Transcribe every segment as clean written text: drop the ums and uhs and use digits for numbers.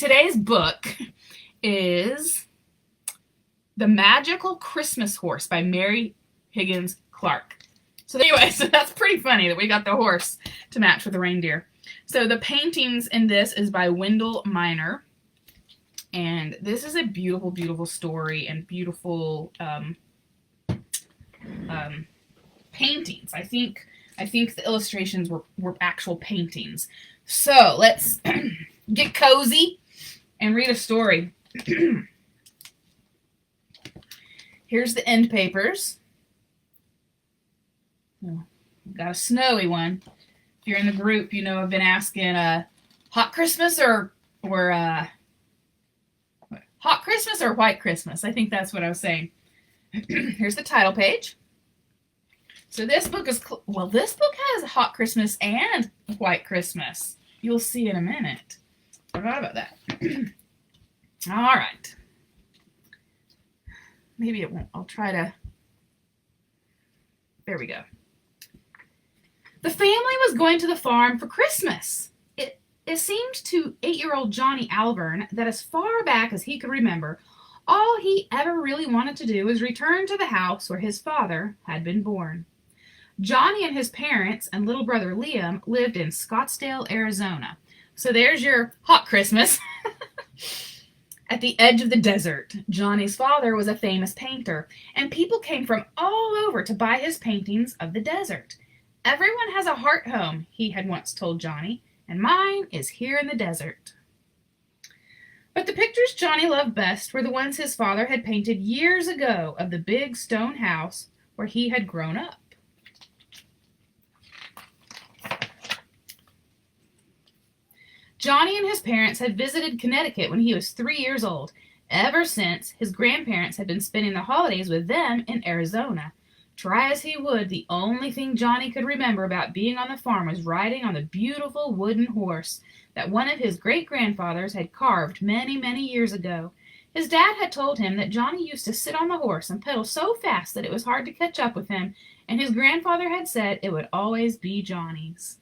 Today's book is The Magical Christmas Horse by Mary Higgins Clark. So anyway, that's pretty funny that we got the horse to match with the reindeer. So the paintings in this is by Wendell. And this is a beautiful, beautiful story and beautiful paintings. I think the illustrations were actual paintings. So let's get cozy and read a story. Here's the end papers. Oh, got a snowy one. If you're in the group, you know I've been asking hot Christmas or hot Christmas or white Christmas. I think that's what I was saying. Here's the title page. So this book is, this book has hot Christmas and white Christmas. You'll see in a minute. Forgot about that. All right. Maybe it won't. I'll try to. There we go. The family was going to the farm for Christmas. It seemed to 8-year-old Johnny Alvern that as far back as he could remember, all he ever really wanted to do was return to the house where his father had been born. Johnny and his parents and little brother Liam lived in Scottsdale, Arizona. So there's your hot Christmas. At the edge of the desert, Johnny's father was a famous painter, and people came from all over to buy his paintings of the desert. Everyone has a heart home, he had once told Johnny, and mine is here in the desert. But the pictures Johnny loved best were the ones his father had painted years ago of the big stone house where he had grown up. Johnny and his parents had visited Connecticut when he was 3 years old. Ever since, his grandparents had been spending the holidays with them in Arizona. Try as he would, the only thing Johnny could remember about being on the farm was riding on the beautiful wooden horse that one of his great-grandfathers had carved many, many years ago. His dad had told him that Johnny used to sit on the horse and pedal so fast that it was hard to catch up with him, and his grandfather had said it would always be Johnny's.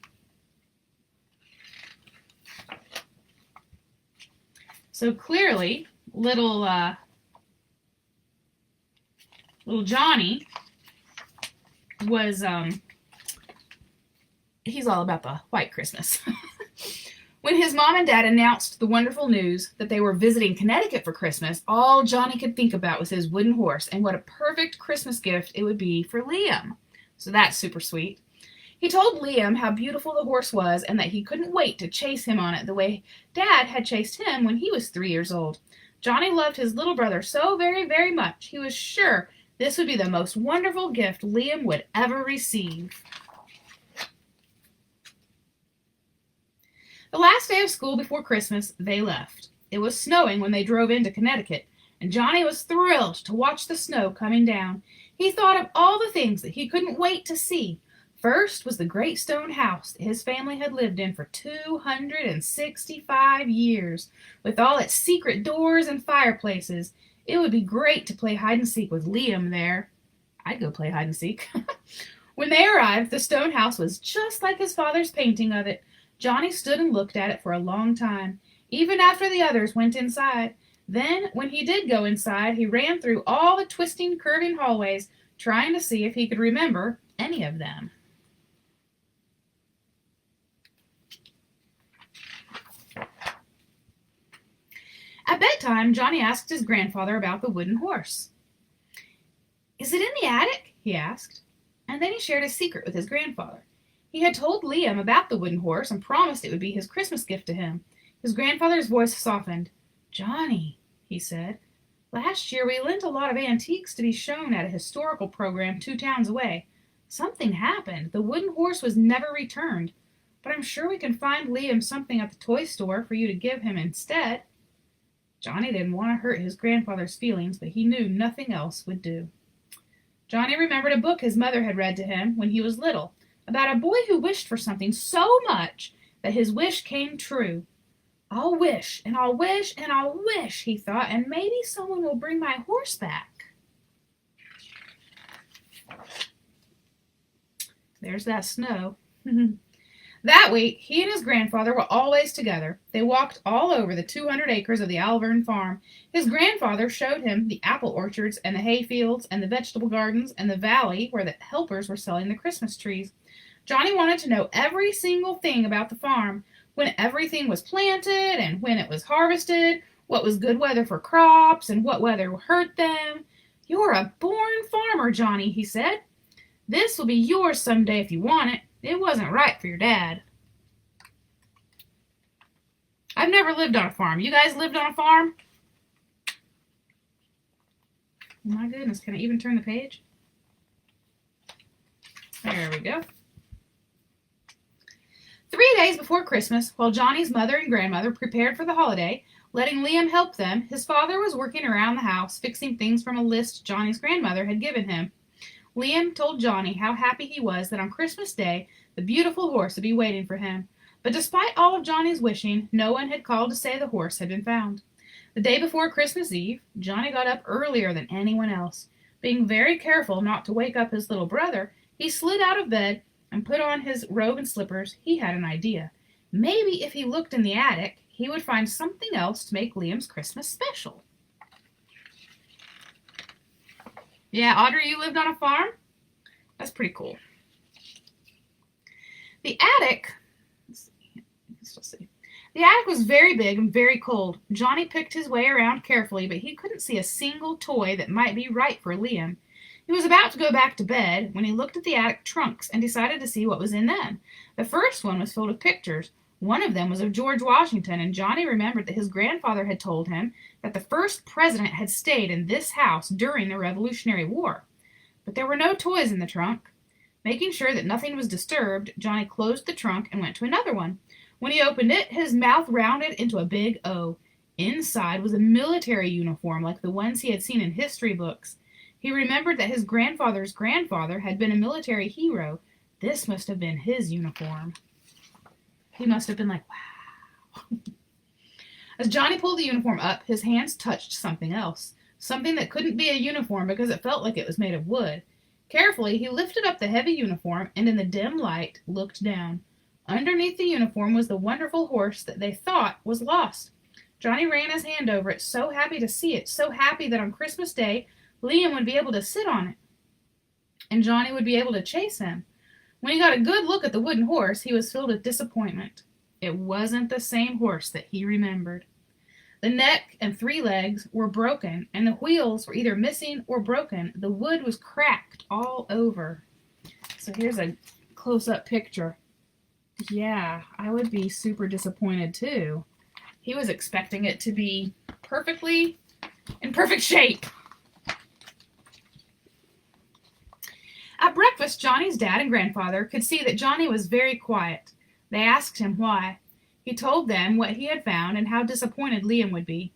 So clearly, little Johnny was, he's all about the white Christmas. When his mom and dad announced the wonderful news that they were visiting Connecticut for Christmas, all Johnny could think about was his wooden horse and what a perfect Christmas gift it would be for Liam. So that's super sweet. He told Liam how beautiful the horse was and that he couldn't wait to chase him on it the way Dad had chased him when he was 3 years old. Johnny loved his little brother so very, very much. He was sure this would be the most wonderful gift Liam would ever receive. The last day of school before Christmas, they left. It was snowing when they drove into Connecticut, and Johnny was thrilled to watch the snow coming down. He thought of all the things that he couldn't wait to see. First was the great stone house that his family had lived in for 265 years, with all its secret doors and fireplaces. It would be great to play hide-and-seek with Liam there. I'd go play hide-and-seek. When they arrived, the stone house was just like his father's painting of it. Johnny stood and looked at it for a long time, even after the others went inside. Then, when he did go inside, he ran through all the twisting, curving hallways, trying to see if he could remember any of them. At bedtime, Johnny asked his grandfather about the wooden horse. "Is it in the attic?" he asked. And then he shared a secret with his grandfather. He had told Liam about the wooden horse and promised it would be his Christmas gift to him. His grandfather's voice softened. "Johnny," he said, "last year we lent a lot of antiques to be shown at a historical program 2 towns away. Something happened. The wooden horse was never returned. But I'm sure we can find Liam something at the toy store for you to give him instead." Johnny didn't want to hurt his grandfather's feelings, but he knew nothing else would do. Johnny remembered a book his mother had read to him when he was little, about a boy who wished for something so much that his wish came true. "I'll wish, and I'll wish, and I'll wish," he thought, "and maybe someone will bring my horse back." There's that snow. That week, he and his grandfather were always together. They walked all over the 200 acres of the Alvern farm. His grandfather showed him the apple orchards and the hay fields and the vegetable gardens and the valley where the helpers were selling the Christmas trees. Johnny wanted to know every single thing about the farm, when everything was planted and when it was harvested, what was good weather for crops and what weather hurt them. "You're a born farmer, Johnny," he said. "This will be yours someday if you want it. It wasn't right for your dad." I've never lived on a farm. You guys lived on a farm? Oh my goodness, can I even turn the page? There we go. 3 days before Christmas, while Johnny's mother and grandmother prepared for the holiday, letting Liam help them, his father was working around the house, fixing things from a list Johnny's grandmother had given him. Liam told Johnny how happy he was that on Christmas Day the beautiful horse would be waiting for him. But despite all of Johnny's wishing, no one had called to say the horse had been found. The day before Christmas Eve, Johnny got up earlier than anyone else. Being very careful not to wake up his little brother, he slid out of bed and put on his robe and slippers. He had an idea. Maybe if he looked in the attic, he would find something else to make Liam's Christmas special. Yeah, Audrey, you lived on a farm? That's pretty cool. The attic, the attic was very big and very cold. Johnny picked his way around carefully, but he couldn't see a single toy that might be right for Liam. He was about to go back to bed when he looked at the attic trunks and decided to see what was in them. The first one was filled with pictures. One of them was of George Washington, and Johnny remembered that his grandfather had told him that the first president had stayed in this house during the Revolutionary War. But there were no toys in the trunk. Making sure that nothing was disturbed, Johnny closed the trunk and went to another one. When he opened it, his mouth rounded into a big O. Inside was a military uniform like the ones he had seen in history books. He remembered that his grandfather's grandfather had been a military hero. This must have been his uniform. He must have been like, wow. As Johnny pulled the uniform up, his hands touched something else. Something that couldn't be a uniform because it felt like it was made of wood. Carefully, he lifted up the heavy uniform and in the dim light looked down. Underneath the uniform was the wonderful horse that they thought was lost. Johnny ran his hand over it, so happy to see it, so happy that on Christmas Day, Liam would be able to sit on it, and Johnny would be able to chase him. When he got a good look at the wooden horse, he was filled with disappointment. It wasn't the same horse that he remembered. The neck and 3 legs were broken, and the wheels were either missing or broken. The wood was cracked all over. So here's a close-up picture. Yeah, I would be super disappointed too. He was expecting it to be perfectly in perfect shape. At breakfast, Johnny's dad and grandfather could see that Johnny was very quiet. They asked him why. He told them what he had found and how disappointed Liam would be.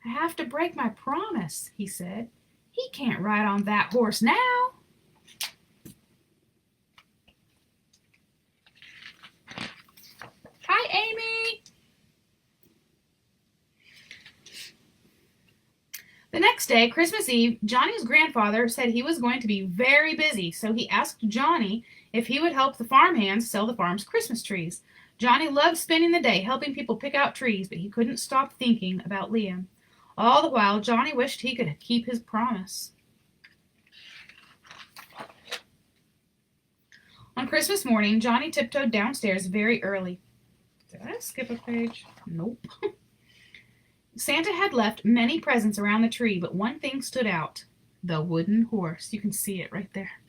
"I have to break my promise," he said. "He can't ride on that horse now." Hi, Amy. The next day, Christmas Eve, Johnny's grandfather said he was going to be very busy, so he asked Johnny if he would help the farmhands sell the farm's Christmas trees. Johnny loved spending the day helping people pick out trees, but he couldn't stop thinking about Liam. All the while, Johnny wished he could keep his promise. On Christmas morning, Johnny tiptoed downstairs very early. Did I skip a page? Nope. Santa had left many presents around the tree, but one thing stood out. The wooden horse. You can see it right there.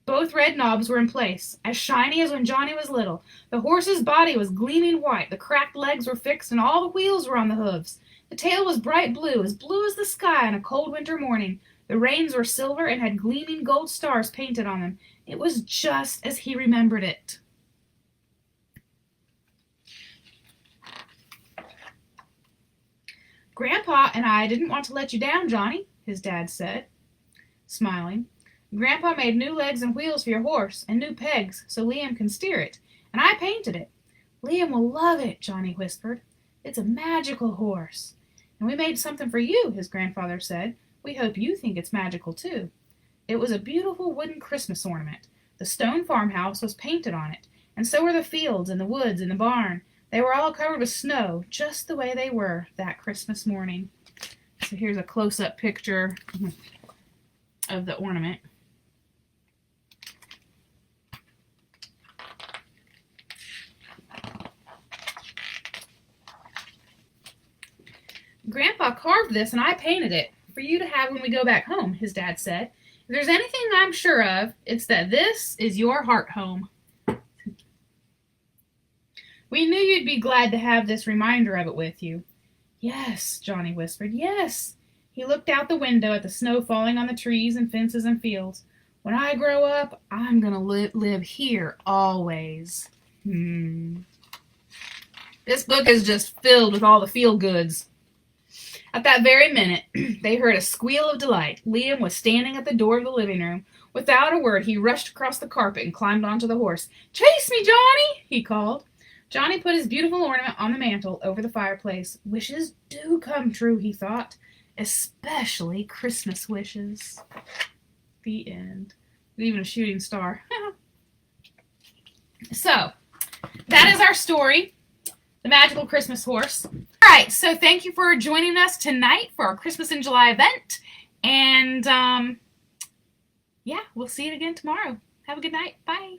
Both red knobs were in place, as shiny as when Johnny was little. The horse's body was gleaming white, the cracked legs were fixed, and all the wheels were on the hooves. The tail was bright blue as the sky on a cold winter morning. The reins were silver and had gleaming gold stars painted on them. It was just as he remembered it. "Grandpa and I didn't want to let you down, Johnny," his dad said, smiling. "Grandpa made new legs and wheels for your horse, and new pegs so Liam can steer it, and I painted it. Liam will love it," Johnny whispered. "It's a magical horse." "And we made something for you," his grandfather said. "We hope you think it's magical, too." It was a beautiful wooden Christmas ornament. The stone farmhouse was painted on it, and so were the fields and the woods and the barn. They were all covered with snow, just the way they were that Christmas morning. So here's a close-up picture of the ornament. Grandpa carved this and I painted it for you to have when we go back home, his dad said. If there's anything I'm sure of, it's that this is your heart home. We knew you'd be glad to have this reminder of it with you. Yes, Johnny whispered, yes. He looked out the window at the snow falling on the trees and fences and fields. When I grow up, I'm going to live here always. This book is just filled with all the feel-goods. At that very minute, they heard a squeal of delight. Liam was standing at the door of the living room. Without a word, he rushed across the carpet and climbed onto the horse. "Chase me, Johnny!" he called. Johnny put his beautiful ornament on the mantel over the fireplace. Wishes do come true, he thought, especially Christmas wishes. The end. Even a shooting star. So, that is our story, The Magical Christmas Horse. All right, so thank you for joining us tonight for our Christmas in July event. And, yeah, we'll see you again tomorrow. Have a good night. Bye.